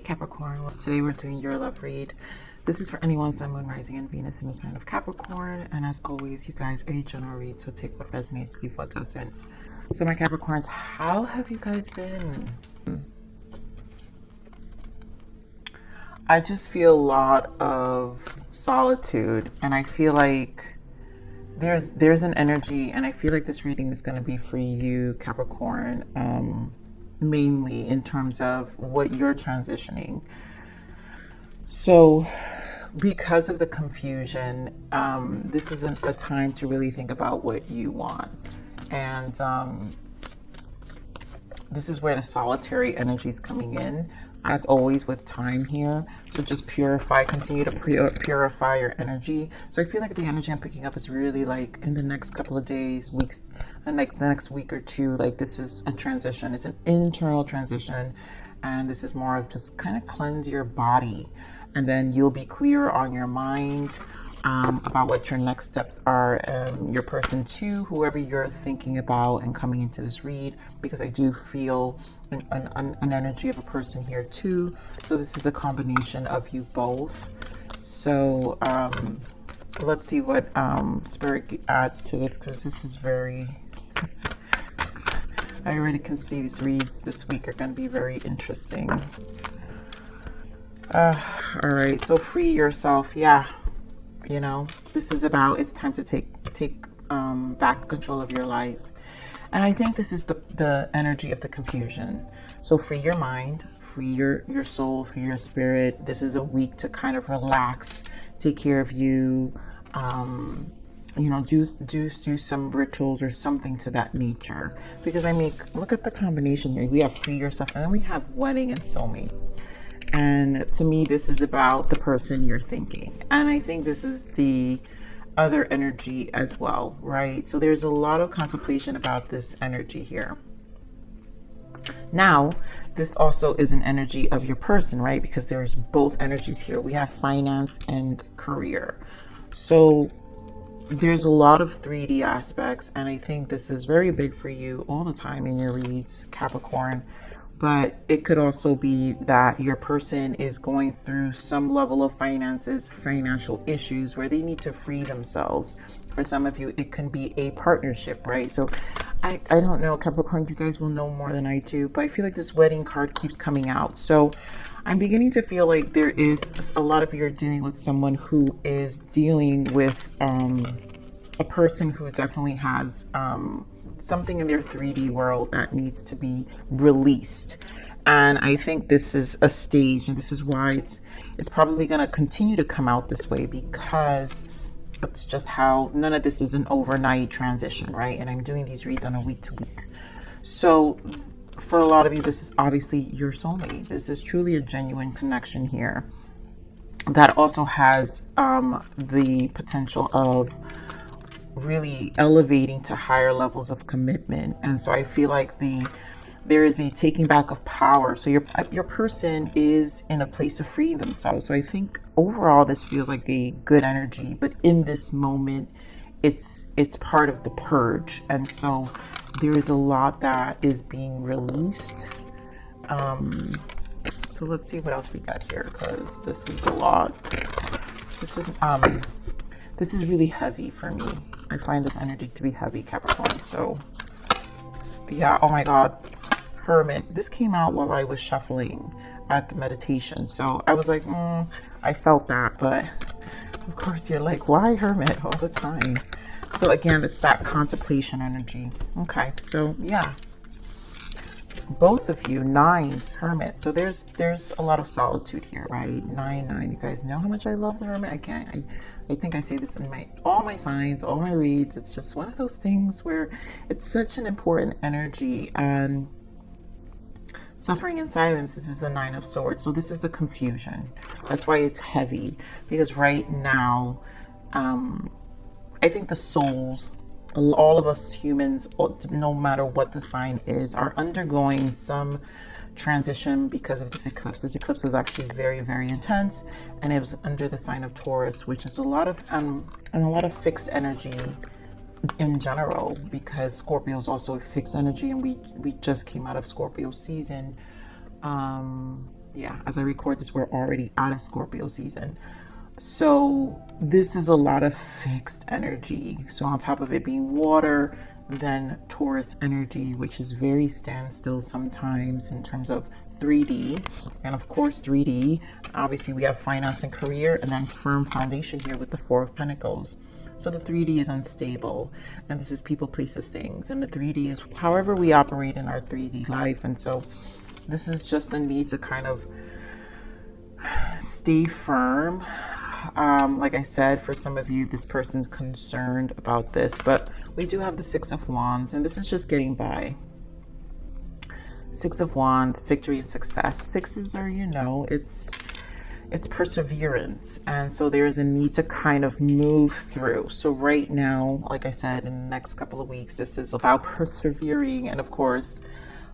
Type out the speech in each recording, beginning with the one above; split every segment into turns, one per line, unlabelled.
Capricorn. Well, today we're doing your love read. This is for anyone, Sun, Moon, Rising, and Venus in the sign of Capricorn. And as always, you guys, a general read, so take what resonates, leave what doesn't. So my Capricorns, how have you guys been? I just feel a lot of solitude, and I feel like there's an energy, and I feel like this reading is going to be for you, Capricorn, mainly in terms of what you're transitioning. So because of the confusion, this isn't a time to really think about what you want. And this is where the solitary energy is coming in, as always with time here. So just continue to purify your energy. So I feel like the energy I'm picking up is really like in the next couple of days, weeks, and like the next week or two, like this is a transition. It's an internal transition. And this is more of just kind of cleanse your body. And then you'll be clear on your mind about what your next steps are. Your person too, whoever you're thinking about and coming into this read, because I do feel an energy of a person here too. So this is a combination of you both. So let's see what Spirit adds to this, because this is very... I already can see these reads this week are going to be very interesting. All right, so free yourself. Yeah, you know, this is about, it's time to take back control of your life. And I think this is the energy of the confusion. So free your mind, free your soul, free your spirit. This is a week to kind of relax, take care of you, you know, do some rituals or something to that nature. Because I mean, look at the combination here. We have free yourself, and then we have wedding and soulmate. And to me, this is about the person you're thinking. And I think this is the other energy as well, right? So there's a lot of contemplation about this energy here. Now, this also is an energy of your person, right? Because there's both energies here. We have finance and career. So there's a lot of 3D aspects, and I think this is very big for you all the time in your reads, Capricorn. But it could also be that your person is going through some level of financial issues where they need to free themselves. For some of you, it can be a partnership, right? So I don't know, Capricorn, you guys will know more than I do, but I feel like this wedding card keeps coming out. So I'm beginning to feel like there is a lot of you are dealing with someone who is dealing with a person who definitely has something in their 3D world that needs to be released. And I think this is a stage, and this is why it's probably going to continue to come out this way, because it's just how none of this is an overnight transition, right? And I'm doing these reads on a week to week. So for a lot of you, this is obviously your soulmate. This is truly a genuine connection here that also has the potential of really elevating to higher levels of commitment. And so I feel like there is a taking back of power. So your person is in a place of freeing themselves. So I think overall this feels like a good energy, but in this moment it's part of the purge. And so there is a lot that is being released. So let's see what else we got here, because this is a lot. This is really heavy for me. I find this energy to be heavy, Capricorn. So yeah, oh my God, Hermit. This came out while I was shuffling at the meditation. So I was like, I felt that, but of course you're like, why Hermit all the time? So again, it's that contemplation energy. Okay, so yeah, both of you, nines, Hermit. So there's a lot of solitude here, right? 9. You guys know how much I love the Hermit. I think I say this in all my signs, all my reads. It's just one of those things where it's such an important energy. And suffering in silence, this is the 9 of Swords. So this is the confusion. That's why it's heavy, because right now, I think the souls, all of us humans, no matter what the sign is, are undergoing some transition because of this eclipse. This eclipse was actually very, very intense, and it was under the sign of Taurus, which is a lot of fixed energy in general, because Scorpio is also a fixed energy, and we just came out of Scorpio season. Yeah, as I record this, we're already out of Scorpio season. So this is a lot of fixed energy. So on top of it being water, then Taurus energy, which is very standstill sometimes in terms of 3D. And of course 3D, obviously we have finance and career, and then firm foundation here with the Four of Pentacles. So the 3D is unstable, and this is people, places, things. And the 3D is however we operate in our 3D life. And so this is just a need to kind of stay firm. Like I said, for some of you, this person's concerned about this, but we do have the Six of Wands, and this is just getting by. Six of Wands, victory and success. Sixes are, you know, it's perseverance, and so there's a need to kind of move through. So right now, like I said, in the next couple of weeks, this is about persevering, and of course,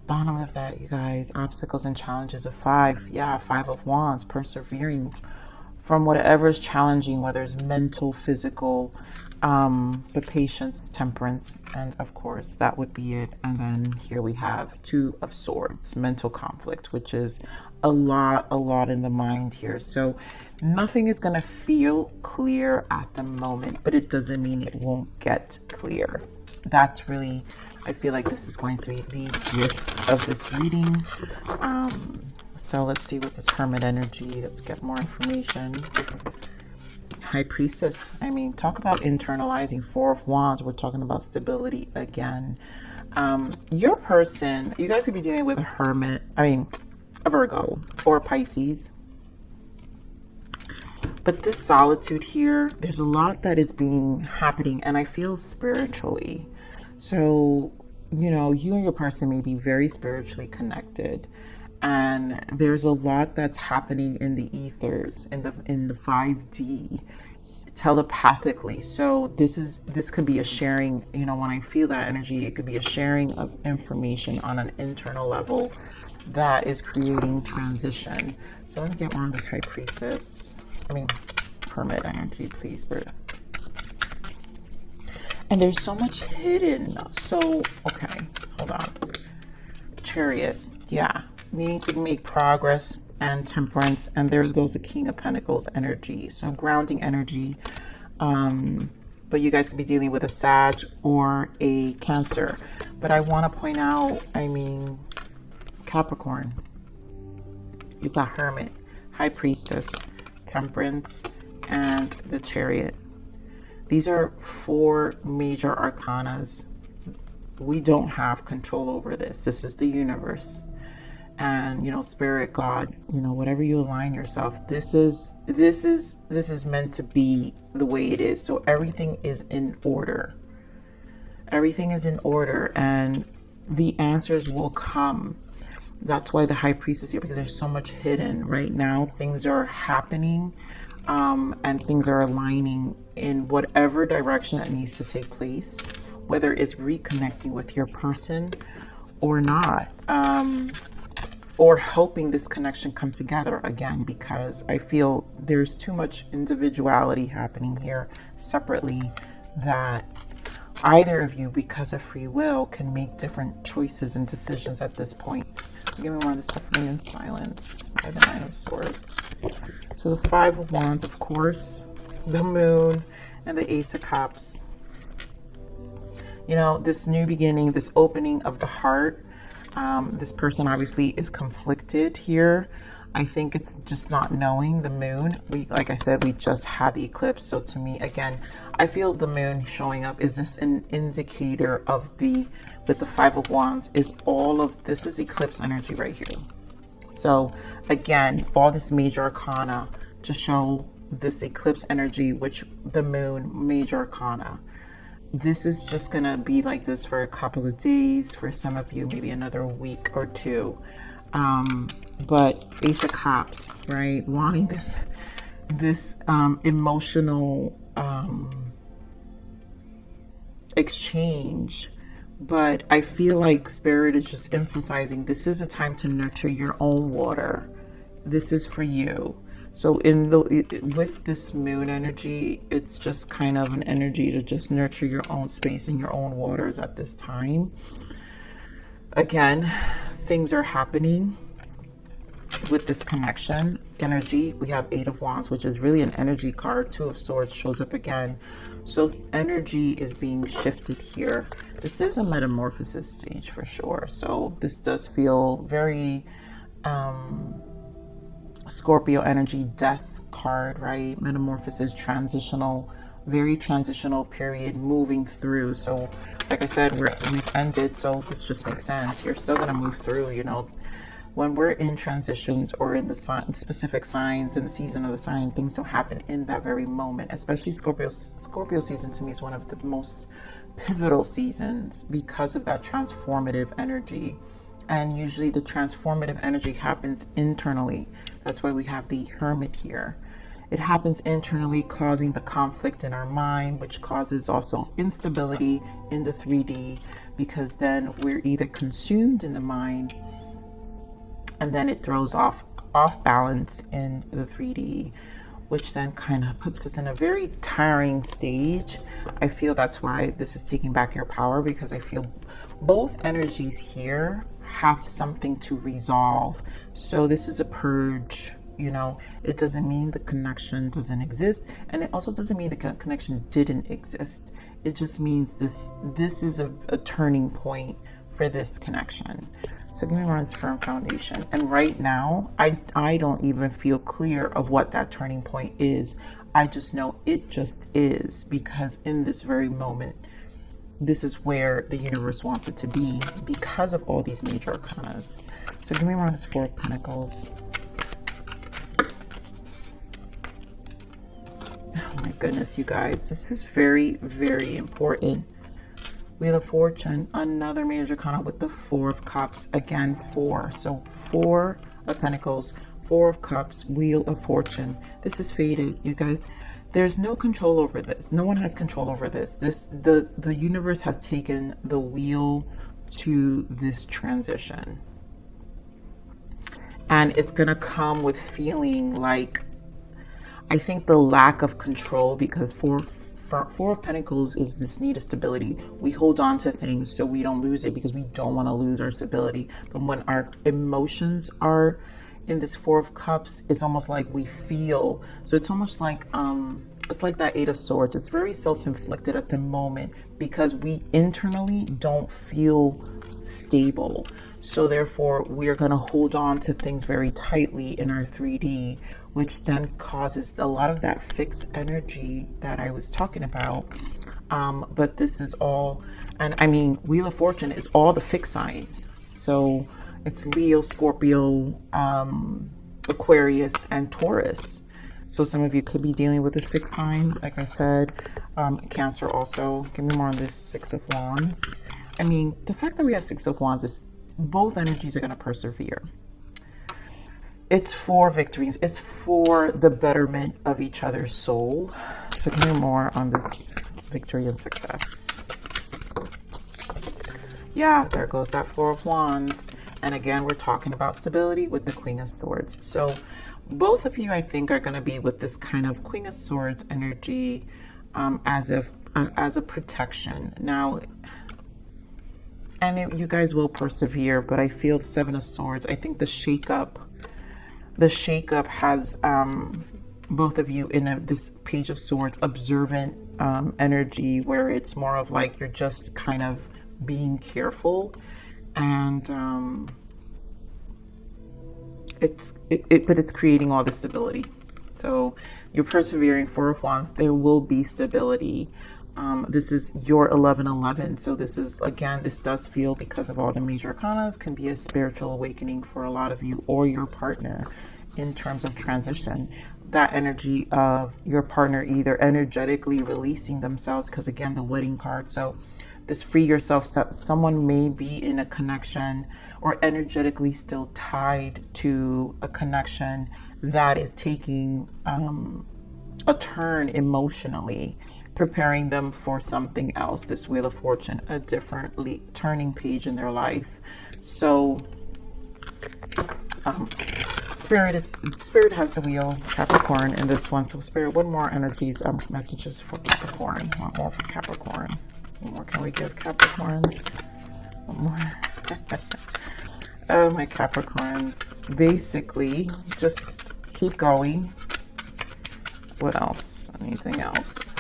bottom of that, you guys, obstacles and challenges of 5. Yeah, 5 of Wands, persevering from whatever is challenging, whether it's mental, physical, the patience, temperance, and of course that would be it. And then here we have 2 of Swords, mental conflict, which is a lot in the mind here. So nothing is going to feel clear at the moment, but it doesn't mean it won't get clear. That's really, I feel like this is going to be the gist of this reading. So let's see what this Hermit energy, let's get more information. High Priestess, I mean, talk about internalizing. 4 of Wands, we're talking about stability again. Your person, you guys could be dealing with a Hermit, a Virgo or a Pisces. But this solitude here, there's a lot that is happening, and I feel spiritually. So, you know, you and your person may be very spiritually connected, and there's a lot that's happening in the ethers, in the 5D, telepathically. So this could be a sharing, you know, when I feel that energy, it could be a sharing of information on an internal level that is creating transition. So let me get more on this High Priestess. Hermit energy, please, Spirit. And there's so much hidden. So, okay, hold on. Chariot, yeah. Needing to make progress and temperance. And there goes the King of Pentacles energy. So grounding energy. But you guys could be dealing with a Sag or a Cancer. But I want to point out, Capricorn. You've got Hermit, High Priestess, Temperance, and the Chariot. These are 4 major arcanas. We don't have control over this. This is the universe. And, you know, Spirit, God, you know, whatever you align yourself, this is meant to be the way it is. So everything is in order. Everything is in order, and the answers will come. That's why the High Priestess here, because there's so much hidden right now. Things are happening, and things are aligning in whatever direction that needs to take place, whether it's reconnecting with your person or not, or helping this connection come together again, because I feel there's too much individuality happening here separately, that either of you, because of free will, can make different choices and decisions at this point. So give me more of the suffering and silence by the Nine of Swords. So the 5 of Wands, of course, the Moon, and the Ace of Cups. You know, this new beginning, this opening of the heart. This person obviously is conflicted here. I think it's just not knowing the Moon. Like I said, we just had the eclipse. So to me, again, I feel the Moon showing up is just an indicator of with the 5 of Wands, is all of this is eclipse energy right here. So again, all this major arcana to show this eclipse energy, which the Moon, major arcana. This is just gonna be like this for a couple of days, for some of you maybe another week or 2. But Ace of Cups, right, wanting this emotional exchange. But I feel like Spirit is just emphasizing this is a time to nurture your own water. This is for you. So with this Moon energy, it's just kind of an energy to just nurture your own space and your own waters at this time. Again, things are happening. with this connection energy, we have 8 of Wands, which is really an energy card. 2 of Swords shows up again. So energy is being shifted here. This is a metamorphosis stage for sure. So this does feel very Scorpio energy, death card, right? Metamorphosis, transitional, very transitional period, moving through. So like I said, we've ended, so this just makes sense. You're still going to move through, you know. When we're in transitions or in the specific signs in the season of the sign, things don't happen in that very moment. Especially Scorpio season to me is one of the most pivotal seasons because of that transformative energy. And usually the transformative energy happens internally. That's why we have the Hermit here. It happens internally, causing the conflict in our mind, which causes also instability in the 3D, because then we're either consumed in the mind, and then it throws off balance in the 3D, which then kind of puts us in a very tiring stage. I feel that's why this is taking back your power, because I feel both energies here have something to resolve. So this is a purge, you know. It doesn't mean the connection doesn't exist, and it also doesn't mean the connection didn't exist. It just means this is a turning point for this connection. So give me one of this firm foundation. And right now, I don't even feel clear of what that turning point is. I just know it just is, because in this very moment, this is where the universe wants it to be because of all these major arcanas. So give me one of this 4 of Pentacles. Oh my goodness, you guys, this is very, very important. Wheel of Fortune, another major arcana with the 4 of Cups. Again, 4. So 4 of Pentacles, 4 of Cups, Wheel of Fortune. This is fated, you guys. There's no control over this. No one has control over this. The universe has taken the wheel to this transition. And it's going to come with feeling like, I think, the lack of control, because 4 of Pentacles is this need of stability. We hold on to things so we don't lose it, because we don't want to lose our stability. But when our emotions are in this 4 of Cups, it's almost like we feel, so it's almost like it's like that 8 of Swords. It's very self-inflicted at the moment, because we internally don't feel stable. So therefore we are going to hold on to things very tightly in our 3D, which then causes a lot of that fixed energy that I was talking about. But this is all, and I mean, Wheel of Fortune is all the fixed signs. So it's Leo, Scorpio, Aquarius, and Taurus. So some of you could be dealing with a fixed sign, like I said. Cancer also. Give me more on this 6 of Wands. I mean, the fact that we have 6 of Wands is both energies are going to persevere. It's for victories. It's for the betterment of each other's soul. So give me more on this victory and success. Yeah, there goes that 4 of Wands. And again, we're talking about stability with the Queen of Swords. So both of you, I think, are going to be with this kind of Queen of Swords energy as a protection. Now, and you guys will persevere, but I feel the 7 of Swords. I think the shakeup has both of you in this Page of Swords observant energy, where it's more of like you're just kind of being careful, and but it's creating all the stability. So you're persevering. 4 of Wands, there will be stability. This is your 11-11. So this is, again, this does feel, because of all the major arcanas, can be a spiritual awakening for a lot of you or your partner in terms of transition. That energy of your partner either energetically releasing themselves, because again, the wedding card. So this free yourself, someone may be in a connection or energetically still tied to a connection that is taking a turn emotionally, preparing them for something else. This Wheel of Fortune, a differently turning page in their life. So Spirit has the wheel, Capricorn, in this one. So Spirit, what more energies, messages for Capricorn? What more for Capricorn? What more can we give Capricorns? What more? Oh, my Capricorns. basically just keep going. What else? Anything else?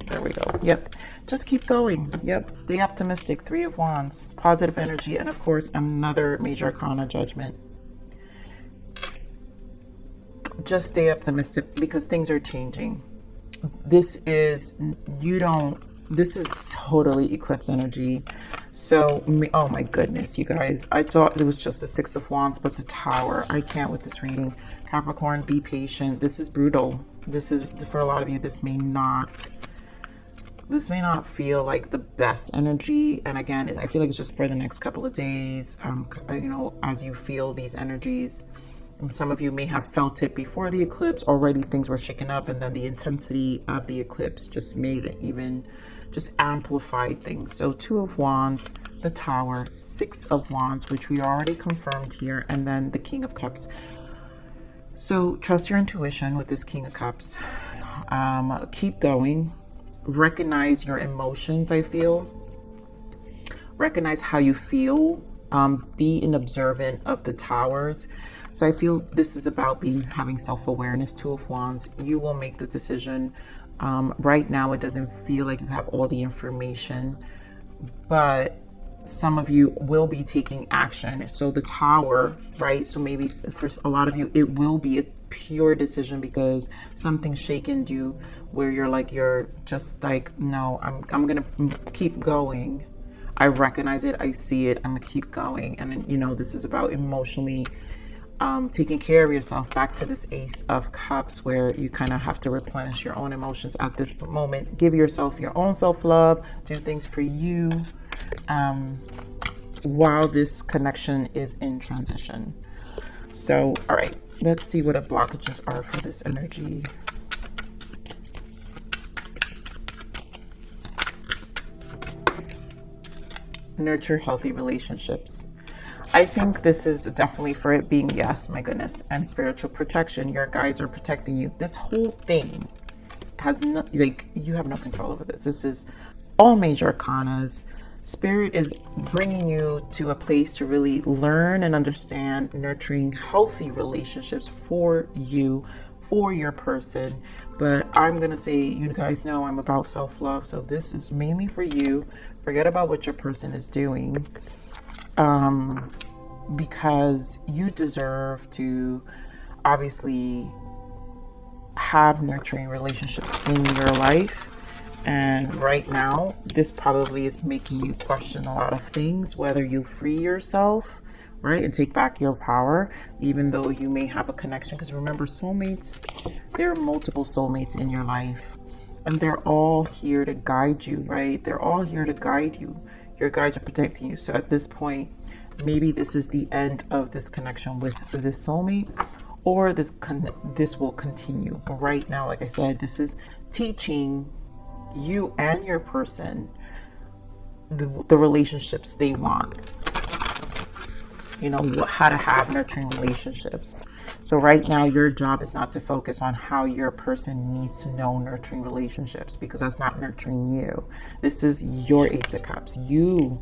There we go. Yep. Just keep going. Yep. Stay optimistic. 3 of Wands, positive energy, and of course, another major arcana, Judgment. Just stay optimistic because things are changing. This is totally eclipse energy. So, oh my goodness, you guys. I thought it was just the 6 of Wands, but the Tower. I can't with this reading. Capricorn, be patient. This is brutal. This is, for a lot of you, this may not feel like the best energy. And again, I feel like it's just for the next couple of days, you know, as you feel these energies. Some of you may have felt it before the eclipse. Already things were shaken up, and then the intensity of the eclipse just made it even, just amplified things. So 2 of Wands, the Tower, 6 of Wands, which we already confirmed here, and then the King of Cups. So trust your intuition with this King of Cups. Keep going. Recognize your emotions, I feel. Recognize how you feel. Be an observant of the Towers. So I feel this is about having self-awareness. 2 of Wands. You will make the decision. Right now, it doesn't feel like you have all the information, but some of you will be taking action. So the Tower, right? So maybe for a lot of you, it will be a pure decision because something's shaken you where you're just like, no, I'm gonna keep going. I recognize it, I see it, I'm gonna keep going. And you know, this is about emotionally taking care of yourself. Back to this Ace of Cups, where you kind of have to replenish your own emotions at this moment. Give yourself your own self-love, do things for you, while this connection is in transition. So, all right, let's see what the blockages are for this energy. Nurture healthy relationships. I think this is definitely for it being, yes, my goodness, and spiritual protection. Your guides are protecting you. This whole thing has no, like, you have no control over this. This is all major arcanas. Spirit is bringing you to a place to really learn and understand nurturing healthy relationships for you, for your person. But I'm going to say, you guys know I'm about self-love. So this is mainly for you. Forget about what your person is doing. Because you deserve to obviously have nurturing relationships in your life. And right now, this probably is making you question a lot of things, whether you free yourself, right, and take back your power, even though you may have a connection. Because remember, soulmates, there are multiple soulmates in your life, and they're all here to guide you, right? They're all here to guide you. Your guides are protecting you. So at this point, maybe this is the end of this connection with this soulmate, or this will continue. But right now, like I said, this is teaching you and your person the relationships they want. You know, how to have nurturing relationships. So right now, your job is not to focus on how your person needs to know nurturing relationships, because that's not nurturing you. This is your Ace of Cups. You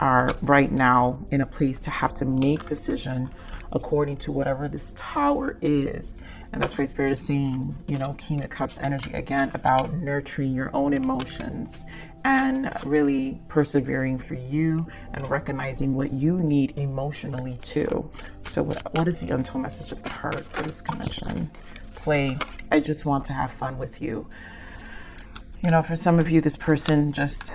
are right now in a place to have to make decision according to whatever this Tower is. And that's why Spirit is saying, you know, King of Cups energy, again, about nurturing your own emotions and really persevering for you and recognizing what you need emotionally too. So what is the untold message of the heart for this connection? Play. I just want to have fun with you. You know, for some of you, this person just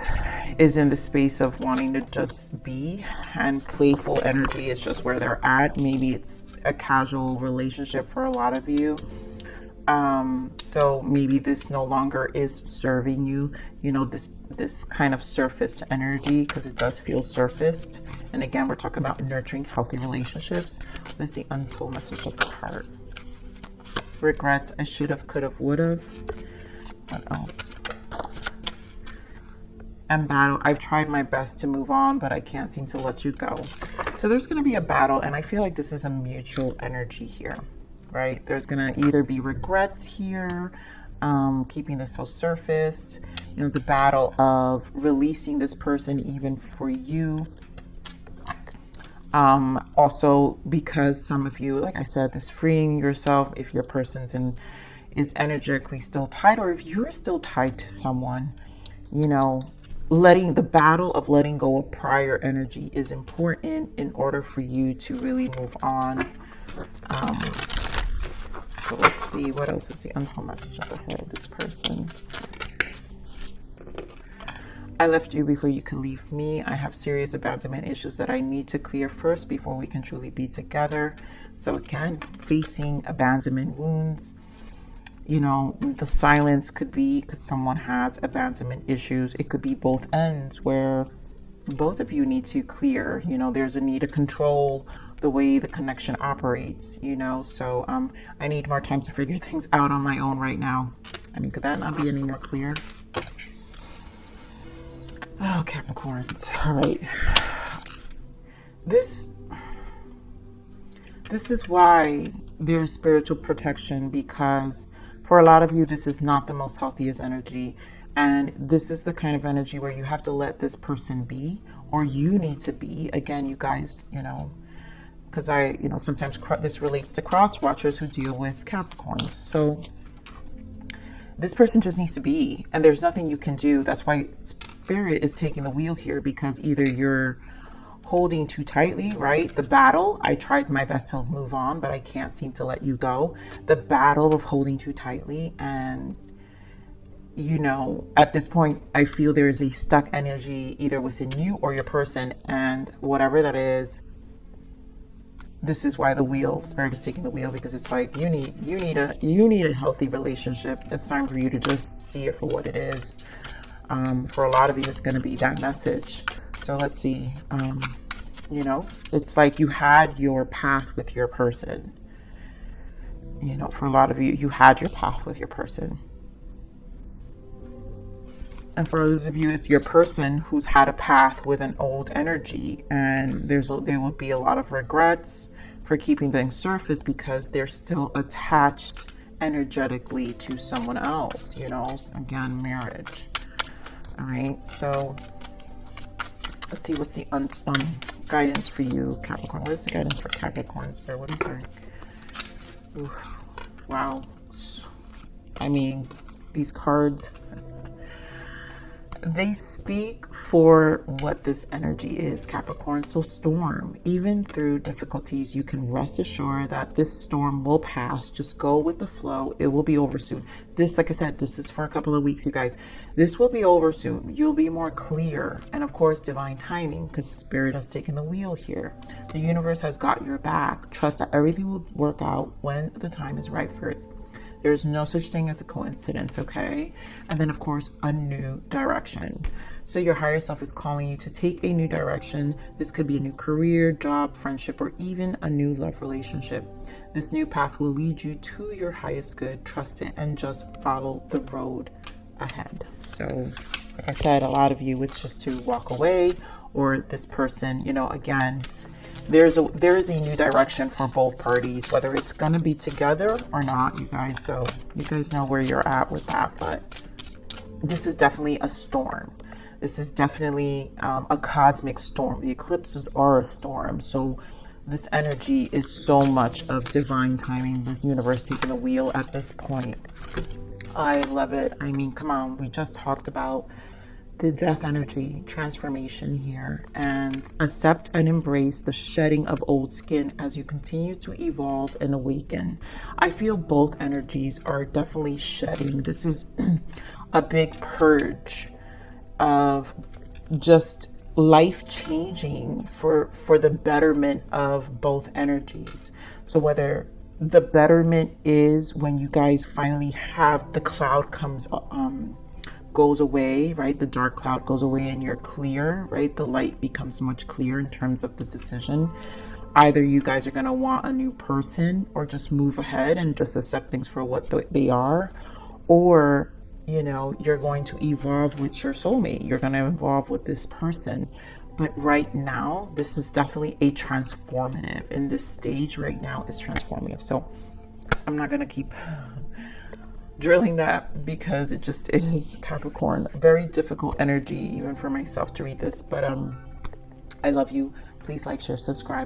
is in the space of wanting to just be, and playful energy is just where they're at. Maybe it's a casual relationship for a lot of you. So maybe this no longer is serving you, you know, this kind of surface energy, because it does feel surfaced. And again, we're talking about nurturing healthy relationships. What is the untold message of the heart? Regrets. I should have, could have, would have. What else? And battle. I've tried my best to move on, but I can't seem to let you go. So there's going to be a battle, and I feel like this is a mutual energy here, right? There's going to either be regrets here, keeping this so surfaced, you know, the battle of releasing this person even for you. Also, because some of you, like I said, this freeing yourself if your person's is energetically still tied, or if you're still tied to someone, you know, letting the battle of letting go of prior energy is important in order for you to really move on. So let's see, what else is the untold message up ahead of this person? I left you before you could leave me. I have serious abandonment issues that I need to clear first before we can truly be together. So again, facing abandonment wounds. You know, the silence could be because someone has abandonment issues. It could be both ends where both of you need to clear. You know, there's a need to control the way the connection operates, you know. So I need more time to figure things out on my own right now. I mean, could that not be any more clear? Oh, Capricorns. All right. This is why there's spiritual protection, because for a lot of you, this is not the most healthiest energy. And this is the kind of energy where you have to let this person be, or you need to be. Again, you guys, you know, because sometimes this relates to cross watchers who deal with Capricorns. So this person just needs to be, and there's nothing you can do. That's why Spirit is taking the wheel here, because either you're holding too tightly, right? The battle, I tried my best to move on, but I can't seem to let you go. The battle of holding too tightly, and you know, at this point, I feel there is a stuck energy either within you or your person, and whatever that is, this is why the wheel, Spirit is taking the wheel, because it's like you need a healthy relationship. It's time for you to just see it for what it is. For a lot of you, it's going to be that message. So let's see. You know, it's like you had your path with your person. You know, for a lot of you, you had your path with your person. And for those of you, it's your person who's had a path with an old energy, and there will be a lot of regrets for keeping things surface because they're still attached energetically to someone else. You know, again, marriage. All right, so let's see, what's the guidance for you, Capricorn? What is the guidance for Capricorn Spirit? What is there? Ooh, wow. I mean, these cards, they speak for what this energy is, Capricorn. So storm, even through difficulties, you can rest assured that this storm will pass. Just go with the flow. It will be over soon. This, like I said, this is for a couple of weeks, you guys. This will be over soon. You'll be more clear. And of course, divine timing, because Spirit has taken the wheel here. The universe has got your back. Trust that everything will work out when the time is right for it. There's no such thing as a coincidence, okay? And then, of course, a new direction. So your higher self is calling you to take a new direction. This could be a new career, job, friendship, or even a new love relationship. This new path will lead you to your highest good. Trust it and just follow the road ahead. So, like I said, a lot of you, it's just to walk away, or this person, you know, again, there is a new direction for both parties, whether it's going to be together or not, you guys. So you guys know where you're at with that, but this is definitely a storm. This is definitely a cosmic storm. The eclipses are a storm. So this energy is so much of divine timing, the universe taking the wheel at this point. I love it. I mean, come on. We just talked about the death energy transformation here, and accept and embrace the shedding of old skin as you continue to evolve and awaken. I feel both energies are definitely shedding. This is a big purge of just life changing for the betterment of both energies. So whether the betterment is when you guys finally have the cloud goes away, right? The dark cloud goes away and you're clear, right? The light becomes much clearer in terms of the decision. Either you guys are going to want a new person, or just move ahead and just accept things for what they are, or, you know, you're going to evolve with your soulmate. You're going to evolve with this person. But right now, this is definitely a transformative. In this stage right now is transformative. So I'm not going to keep drilling that because it just is, Capricorn. Very difficult energy even for myself to read this, but I love you. Please like, share, subscribe.